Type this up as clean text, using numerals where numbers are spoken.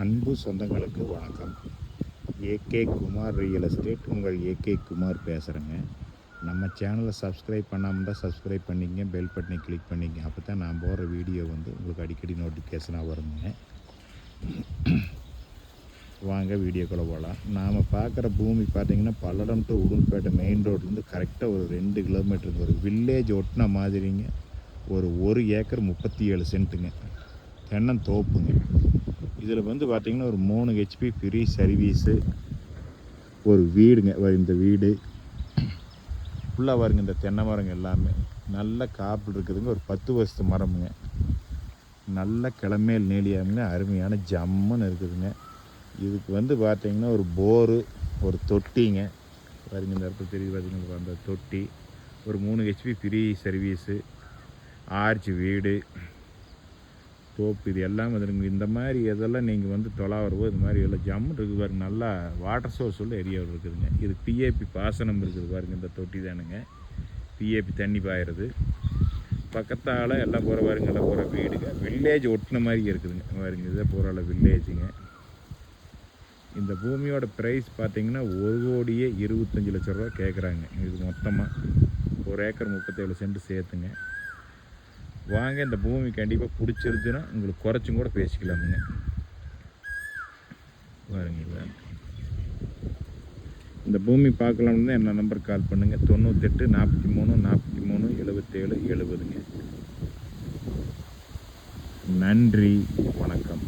அன்பு சொந்தங்களுக்கு வணக்கம். ஏகே குமார் ரியல் எஸ்டேட், உங்கள் ஏகே குமார் பேசுகிறேங்க. நம்ம சேனலை சப்ஸ்கிரைப் பண்ணாமல் தான் சப்ஸ்கிரைப் பண்ணிங்க, பெல் பட்டனை கிளிக் பண்ணிங்க. அப்போ தான் நான் போடுற வீடியோ உங்களுக்கு அடிக்கடி நோட்டிஃபிகேஷனாக வருங்க. வாங்க வீடியோக்குள்ளே போகலாம். நாம் பார்க்குற பூமி பார்த்திங்கன்னா பல்லடம் டு உடும்பேட்டை மெயின் ரோட்லேருந்து கரெக்டாக ஒரு 2 கிலோமீட்டருக்கு ஒரு வில்லேஜ் ஒட்டின மாதிரிங்க. ஒரு ஏக்கர் 37 சென்ட்டுங்க, தென்னந்தோப்புங்க. இதில் பார்த்திங்கன்னா ஒரு 3 ஹெச்பி ஃப்ரீ சர்வீஸு, ஒரு வீடுங்க. இந்த வீடு ஃபுல்லாக வருங்க. இந்த தென்னை மரங்க எல்லாமே நல்ல காப்பில் இருக்குதுங்க. ஒரு 10 வருஷத்து மரமுங்க. நல்ல கிளமேல் நீலியாமுங்க. அருமையான ஜம்முன்னு இருக்குதுங்க. இதுக்கு பார்த்திங்கன்னா ஒரு போரு, ஒரு தொட்டிங்க பாருங்க. இந்த இடத்துல தெரியுது பார்த்திங்கன்னா அந்த தொட்டி, ஒரு 3 ஹெச்பி ஃப்ரீ சர்வீஸு, ஆர்ச் வீடு, தோப்பு, இது எல்லாம் வந்துடுங்க. இந்த மாதிரி இதெல்லாம் நீங்கள் தொலா வரும்போது இந்த மாதிரி எல்லாம் ஜம்மு இருக்குது பாருங்க. நல்லா வாட்டர் சோர்ஸ் உள்ள ஏரியா இருக்குதுங்க. இது பிஏபி பாசனம் இருக்குது பாருங்கள். இந்த தொட்டி தானுங்க பிஏபி தண்ணி பாயிறது. பக்கத்தால் எல்லாம் போகிற பாருங்க, எல்லாம் போகிற வீடுங்க. வில்லேஜ் ஒட்டின மாதிரி இருக்குதுங்க பாருங்க. இதே போகிற வில்லேஜுங்க. இந்த பூமியோட ப்ரைஸ் பார்த்திங்கன்னா 1,25,00,000 ரூபா கேட்குறாங்க. இது மொத்தமாக 1 ஏக்கர் 37 சென்ட் சேர்த்துங்க. வாங்க, இந்த பூமி கண்டிப்பாக பிடிச்சிருச்சுன்னா உங்களுக்கு குறைச்சும் கூட பேசிக்கலாமுங்க. பாருங்க, இந்த பூமி பார்க்கலாம்னு என்ன நம்பர் கால் பண்ணுங்கள். 98 43 43 77 70ங்க. நன்றி, வணக்கம்.